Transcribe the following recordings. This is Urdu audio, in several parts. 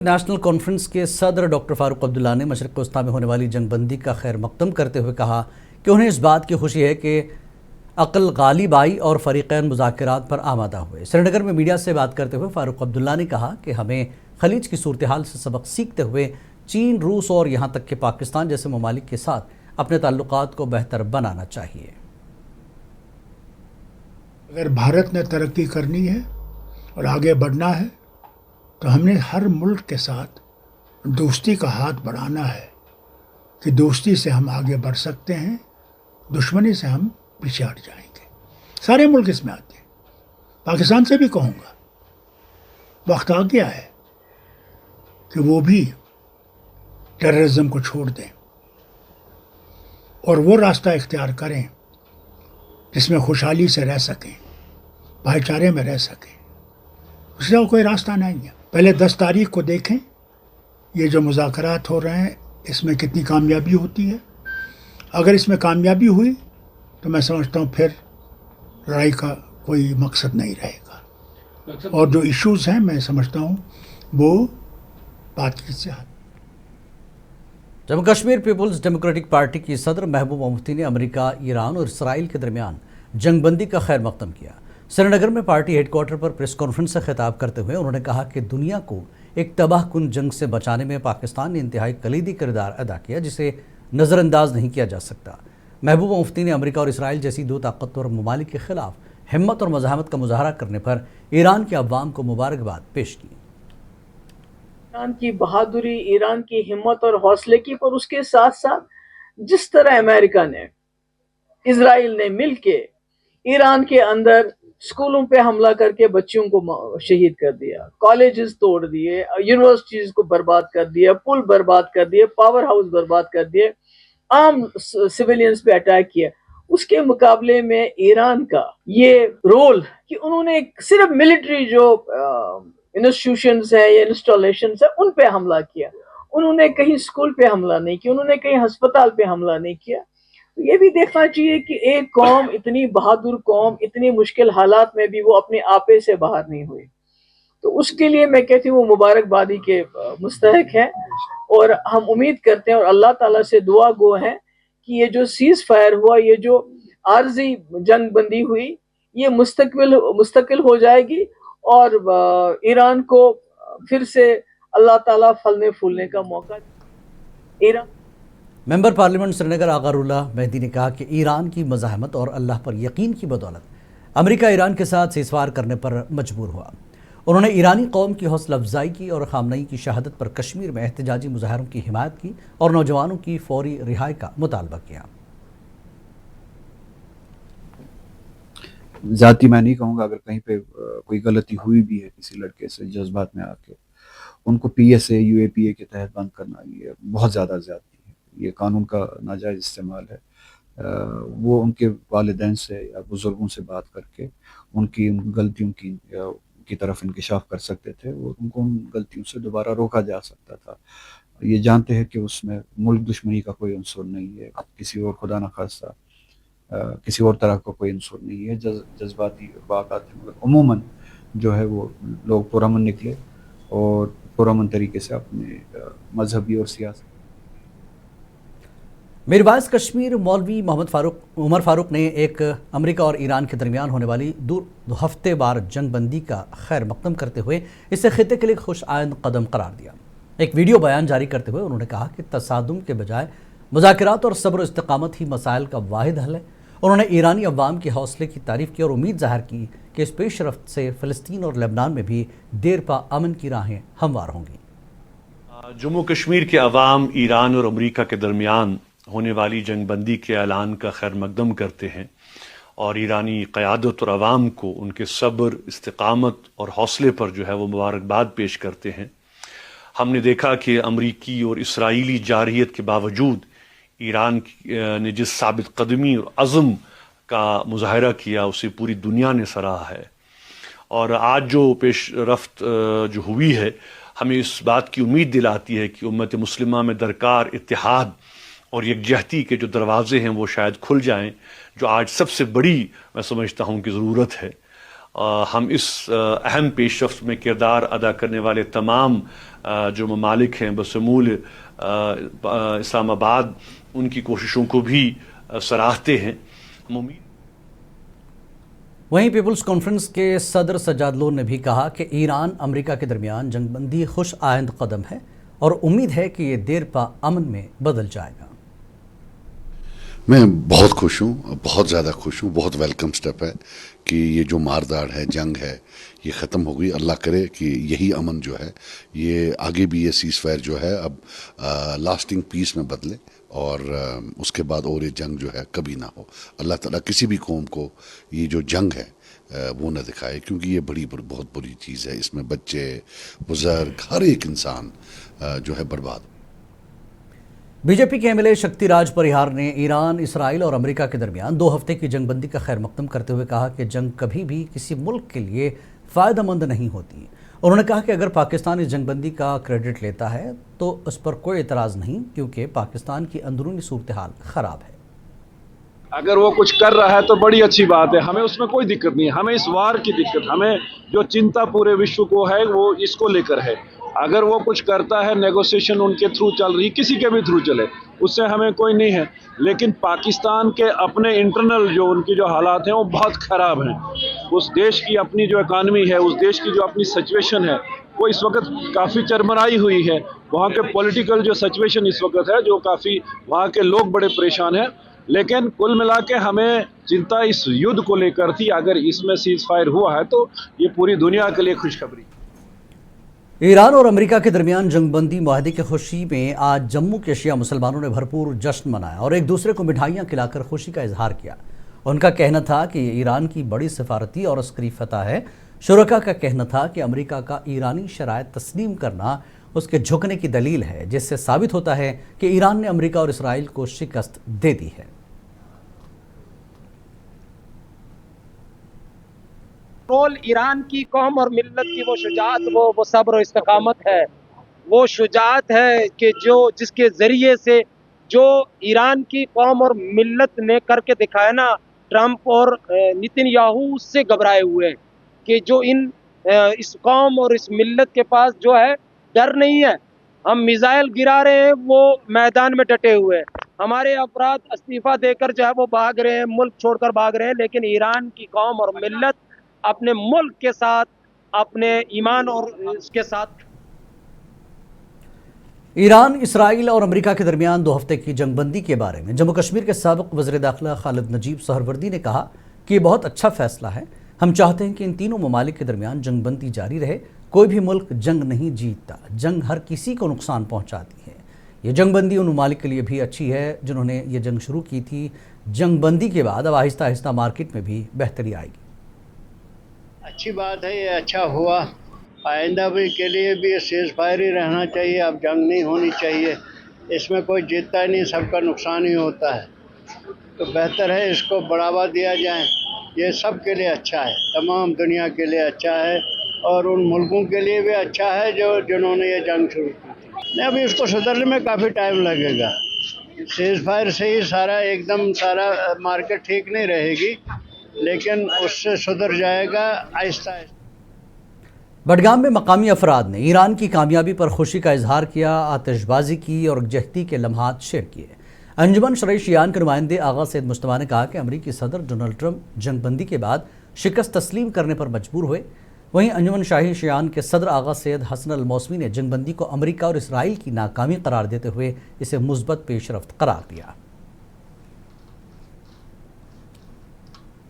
نیشنل کانفرنس کے صدر ڈاکٹر فاروق عبداللہ نے مشرق وسطیٰ میں ہونے والی جنگ بندی کا خیر مقدم کرتے ہوئے کہا کہ انہیں اس بات کی خوشی ہے کہ عقل غالب آئی اور فریقین مذاکرات پر آمادہ ہوئے۔ سری نگر میں میڈیا سے بات کرتے ہوئے فاروق عبداللہ نے کہا کہ ہمیں خلیج کی صورتحال سے سبق سیکھتے ہوئے چین، روس اور یہاں تک کہ پاکستان جیسے ممالک کے ساتھ اپنے تعلقات کو بہتر بنانا چاہیے۔ اگر بھارت نے ترقی کرنی ہے اور آگے بڑھنا ہے تو ہم نے ہر ملک کے ساتھ دوستی کا ہاتھ بڑھانا ہے کہ دوستی سے ہم آگے بڑھ سکتے ہیں، دشمنی سے ہم پیچھے ہٹ جائیں گے۔ سارے ملک اس میں آتے ہیں، پاکستان سے بھی کہوں گا وقت آ گیا ہے کہ وہ بھی ٹیررزم کو چھوڑ دیں اور وہ راستہ اختیار کریں جس میں خوشحالی سے رہ سکیں، بھائی چارے میں رہ سکیں۔ اس کا کوئی راستہ نہیں ہے۔ پہلے 10 تاریخ کو دیکھیں، یہ جو مذاکرات ہو رہے ہیں اس میں کتنی کامیابی ہوتی ہے۔ اگر اس میں کامیابی ہوئی تو میں سمجھتا ہوں پھر لڑائی کا کوئی مقصد نہیں رہے گا، اور جو ایشوز ہیں میں سمجھتا ہوں وہ بات چیت سے Jammu Kashmir peoples democratic party کی صدر محبوبہ مفتی نے امریکہ، ایران اور اسرائیل کے درمیان جنگ بندی کا خیر مقدم کیا۔ سری نگر میں پارٹی ہیڈ کوارٹر پر پریس کانفرنس سے خطاب کرتے ہوئے انہوں نے کہا کہ دنیا کو ایک تباہ کن جنگ سے بچانے میں پاکستان نے انتہائی کلیدی کردار ادا کیا جسے نظر انداز نہیں کیا جا سکتا۔ محبوبہ مفتی نے امریکہ اور اسرائیل جیسی 2 طاقتور ممالک کے خلاف ہمت اور مزاحمت کا مظاہرہ کرنے پر ایران کے عوام کو مبارکباد پیش کی۔ ایران کی بہادری، ایران کی ہمت اور حوصلے کی، پر اس کے ساتھ ساتھ جس طرح امریکہ نے، اسرائیل نے مل کے ایران کے اندر اسکولوں پہ حملہ کر کے بچیوں کو شہید کر دیا، کالجز توڑ دیے، یونیورسٹیز کو برباد کر دیا، پل برباد کر دیے، پاور ہاؤس برباد کر دیے، عام سویلینز پہ اٹیک کیا۔ اس کے مقابلے میں ایران کا یہ رول کہ انہوں نے صرف ملٹری جو انسٹیٹیوشنز ہیں یا انسٹالیشنز ہیں ان پہ حملہ کیا، انہوں نے کہیں اسکول پہ حملہ نہیں کیا، انہوں نے کہیں ہسپتال پہ حملہ نہیں کیا۔ یہ بھی دیکھنا چاہیے کہ ایک قوم، اتنی بہادر قوم، اتنی مشکل حالات میں بھی وہ اپنے آپے سے باہر نہیں ہوئی، تو اس کے لیے میں کہتی ہوں وہ مبارکبادی کے مستحق ہیں، اور ہم امید کرتے ہیں اور اللہ تعالیٰ سے دعا گو ہیں کہ یہ جو سیز فائر ہوا، یہ جو عارضی جنگ بندی ہوئی، یہ مستقل ہو جائے گی اور ایران کو پھر سے اللہ تعالیٰ پھلنے پھولنے کا موقع ایران۔ ممبر پارلیمنٹ سری نگر آغار اللہ مہدی نے کہا کہ ایران کی مزاحمت اور اللہ پر یقین کی بدولت امریکہ ایران کے ساتھ سیز فائر کرنے پر مجبور ہوا۔ انہوں نے ایرانی قوم کی حوصلہ افزائی کی اور خامنئی کی شہادت پر کشمیر میں احتجاجی مظاہروں کی حمایت کی اور نوجوانوں کی فوری رہائی کا مطالبہ کیا۔ ذاتی میں نہیں کہوں گا، اگر کہیں پہ کوئی غلطی ہوئی بھی ہے کسی لڑکے سے جذبات میں آ کے، ان کو PSA UAPA کے تحت بند کرنا یہ بہت زیادہ زیادتی ہے، یہ قانون کا ناجائز استعمال ہے۔ وہ ان کے والدین سے یا بزرگوں سے بات کر کے ان کی غلطیوں کی طرف انکشاف کر سکتے تھے، اور ان کو ان غلطیوں سے دوبارہ روکا جا سکتا تھا۔ یہ جانتے ہیں کہ اس میں ملک دشمنی کا کوئی عنصر نہیں ہے، کسی اور خدا نخواستہ کسی اور طرح کا کوئی عنصر نہیں ہے، جذباتی واقعات ہیں، مگر عموماً جو ہے وہ لوگ پرامن نکلے اور پرامن طریقے سے اپنے مذہبی اور سیاسی۔ میرے باعث کشمیر مولوی محمد عمر فاروق نے ایک امریکہ اور ایران کے درمیان ہونے والی 2 ہفتے بار جنگ بندی کا خیر مقدم کرتے ہوئے اسے خطے کے لیے خوش آئند قدم قرار دیا۔ ایک ویڈیو بیان جاری کرتے ہوئے انہوں نے کہا کہ تصادم کے بجائے مذاکرات اور صبر و استقامت ہی مسائل کا واحد حل ہے۔ انہوں نے ایرانی عوام کے حوصلے کی تعریف کی اور امید ظاہر کی کہ اس پیش رفت سے فلسطین اور لبنان میں بھی دیر پا امن کی راہیں ہموار ہوں گی۔ جموں کشمیر کے عوام ایران اور امریکہ کے درمیان ہونے والی جنگ بندی کے اعلان کا خیر مقدم کرتے ہیں اور ایرانی قیادت اور عوام کو ان کے صبر، استقامت اور حوصلے پر جو ہے وہ مبارکباد پیش کرتے ہیں۔ ہم نے دیکھا کہ امریکی اور اسرائیلی جارحیت کے باوجود ایران نے جس ثابت قدمی اور عزم کا مظاہرہ کیا اسے پوری دنیا نے سراہا ہے، اور آج جو پیش رفت جو ہوئی ہے ہمیں اس بات کی امید دلاتی ہے کہ امت مسلمہ میں درکار اتحاد اور یکجہتی کے جو دروازے ہیں وہ شاید کھل جائیں، جو آج سب سے بڑی میں سمجھتا ہوں کہ ضرورت ہے۔ ہم اس اہم پیش رفت میں کردار ادا کرنے والے تمام جو ممالک ہیں بشمول اسلام آباد ان کی کوششوں کو بھی سراہتے ہیں. ہم امید وہیں پیپلز کانفرنس کے صدر سجاد لون نے بھی کہا کہ ایران امریکہ کے درمیان جنگ بندی خوش آئند قدم ہے اور امید ہے کہ یہ دیر پا امن میں بدل جائے گا. میں بہت خوش ہوں, بہت زیادہ خوش ہوں. بہت ویلکم سٹیپ ہے کہ یہ جو مارداڑ ہے, جنگ ہے, یہ ختم ہو گئی. اللہ کرے کہ یہی امن جو ہے یہ آگے بھی یہ سیز فائر جو ہے اب لاسٹنگ پیس میں بدلے اور اس کے بعد اور یہ جنگ جو ہے کبھی نہ ہو. اللہ تعالیٰ کسی بھی قوم کو یہ جو جنگ ہے وہ نہ دکھائے, کیونکہ یہ بہت بری چیز ہے. اس میں بچے, بزرگ, ہر ایک انسان جو ہے برباد. بی جے پی کے ایم ایل اے شکتی راج پریہار نے ایران, اسرائیل اور امریکہ کے درمیان 2 ہفتے کی جنگ بندی کا خیر مقدم کرتے ہوئے کہا کہ جنگ کبھی بھی کسی ملک کے لیے فائدہ مند نہیں ہوتی. انہوں نے کہا کہ اگر پاکستان اس جنگ بندی کا کریڈٹ لیتا ہے تو اس پر کوئی اعتراض نہیں, کیونکہ پاکستان کی اندرونی صورتحال خراب ہے. اگر وہ کچھ کر رہا ہے تو بڑی اچھی بات ہے, ہمیں اس میں کوئی دقت نہیں ہے. ہمیں اس وار کی دقت, ہمیں جو چنتا پورے وشو کو ہے وہ اس کو لے کر ہے. اگر وہ کچھ کرتا ہے, نیگوسیشن ان کے تھرو چل رہی, کسی کے بھی تھرو چلے, اس سے ہمیں کوئی نہیں ہے. لیکن پاکستان کے اپنے انٹرنل جو ان کی جو حالات ہیں وہ بہت خراب ہیں. اس دیش کی اپنی جو اکانومی ہے, اس دیش کی جو اپنی سچویشن ہے وہ اس وقت کافی چرمرائی ہوئی ہے. وہاں کے پولیٹیکل جو سچویشن اس وقت ہے جو کافی, وہاں کے لوگ بڑے پریشان ہیں. لیکن کل ملا کے ہمیں چنتا اس یدھ کو لے کر تھی. اگر اس میں سیز فائر ہوا ہے تو یہ پوری دنیا کے لیے خوشخبری. ایران اور امریکہ کے درمیان جنگ بندی معاہدے کی خوشی میں آج جموں کے شیعہ مسلمانوں نے بھرپور جشن منایا اور ایک دوسرے کو مٹھائیاں کھلا کر خوشی کا اظہار کیا. ان کا کہنا تھا کہ یہ ایران کی بڑی سفارتی اور عسکری فتح ہے. شرکاء کا کہنا تھا کہ امریکہ کا ایرانی شرائط تسلیم کرنا اس کے جھکنے کی دلیل ہے, جس سے ثابت ہوتا ہے کہ ایران نے امریکہ اور اسرائیل کو شکست دے دی ہے. ایران کی قوم اور ملت کی وہ شجاعت, وہ صبر و استقامت ہے, وہ شجاعت ہے کہ جس کے ذریعے سے جو ایران کی قوم اور ملت نے کر کے دکھایا نا, ٹرمپ اور نتن یاہو اس سے گھبرائے ہوئے ہیں کہ جو اس قوم اور اس ملت کے پاس جو ہے ڈر نہیں ہے. ہم میزائل گرا رہے ہیں, وہ میدان میں ڈٹے ہوئے ہیں. ہمارے افراد استعفیٰ دے کر جو ہے وہ بھاگ رہے ہیں, ملک چھوڑ کر بھاگ رہے ہیں. لیکن ایران کی قوم اور ملت اپنے ملک کے ساتھ, اپنے ایمان اور اس کے ساتھ. ایران, اسرائیل اور امریکہ کے درمیان 2 ہفتے کی جنگ بندی کے بارے میں جموں کشمیر کے سابق وزیر داخلہ خالد نجیب سہروردی نے کہا کہ یہ بہت اچھا فیصلہ ہے. ہم چاہتے ہیں کہ ان تینوں ممالک کے درمیان جنگ بندی جاری رہے. کوئی بھی ملک جنگ نہیں جیتتا, جنگ ہر کسی کو نقصان پہنچاتی ہے. یہ جنگ بندی ان ممالک کے لیے بھی اچھی ہے جنہوں نے یہ جنگ شروع کی تھی. جنگ بندی کے بعد اب آہستہ آہستہ مارکیٹ میں بھی بہتری آئے گی. اچھی بات ہے, یہ اچھا ہوا. آئندہ بھی کے لیے بھی سیز فائر ہی رہنا چاہیے. اب جنگ نہیں ہونی چاہیے. اس میں کوئی جیتتا ہی نہیں, سب کا نقصان ہی ہوتا ہے. تو بہتر ہے اس کو بڑھاوا دیا جائے. یہ سب کے لیے اچھا ہے, تمام دنیا کے لیے اچھا ہے اور ان ملکوں کے لیے بھی اچھا ہے جنہوں نے یہ جنگ شروع کی تھی. نہیں, ابھی اس کو سدھرنے میں کافی ٹائم لگے گا. سیز فائر سے ہی سارا ایک دم سارا مارکیٹ ٹھیک نہیں رہے گی, لیکن اس سے سدھر جائے گا آہستہ آہستہ. بڈگام میں مقامی افراد نے ایران کی کامیابی پر خوشی کا اظہار کیا, آتش بازی کی اور یکجہتی کے لمحات شیئر کیے. انجمن شرعی شیعان کے نمائندے آغا سید مجتبیٰ نے کہا کہ امریکی صدر ڈونلڈ ٹرمپ جنگ بندی کے بعد شکست تسلیم کرنے پر مجبور ہوئے. وہیں انجمن شاہی شیعان کے صدر آغا سید حسن الموسوی نے جنگ بندی کو امریکہ اور اسرائیل کی ناکامی قرار دیتے ہوئے اسے مثبت پیش رفت قرار دیا.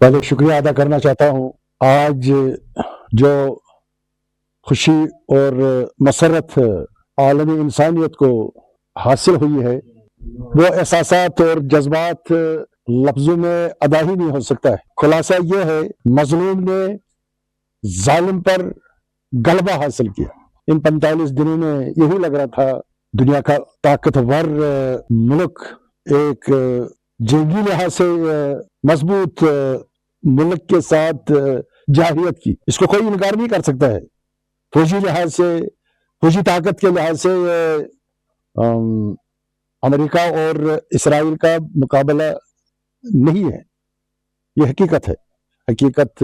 پہلے شکریہ ادا کرنا چاہتا ہوں. آج جو خوشی اور مسرت عالمی انسانیت کو حاصل ہوئی ہے, وہ احساسات اور جذبات لفظوں میں ادا ہی نہیں ہو سکتا ہے. خلاصہ یہ ہے, مظلوم نے ظالم پر غلبہ حاصل کیا. ان 45 دنوں میں یہی لگ رہا تھا دنیا کا طاقتور ملک ایک جنگی لحاظ سے مضبوط ملک کے ساتھ جارحیت کی. اس کو کوئی انکار نہیں کر سکتا ہے. فوجی لحاظ سے, فوجی طاقت کے لحاظ سے امریکہ اور اسرائیل کا مقابلہ نہیں ہے. یہ حقیقت ہے. حقیقت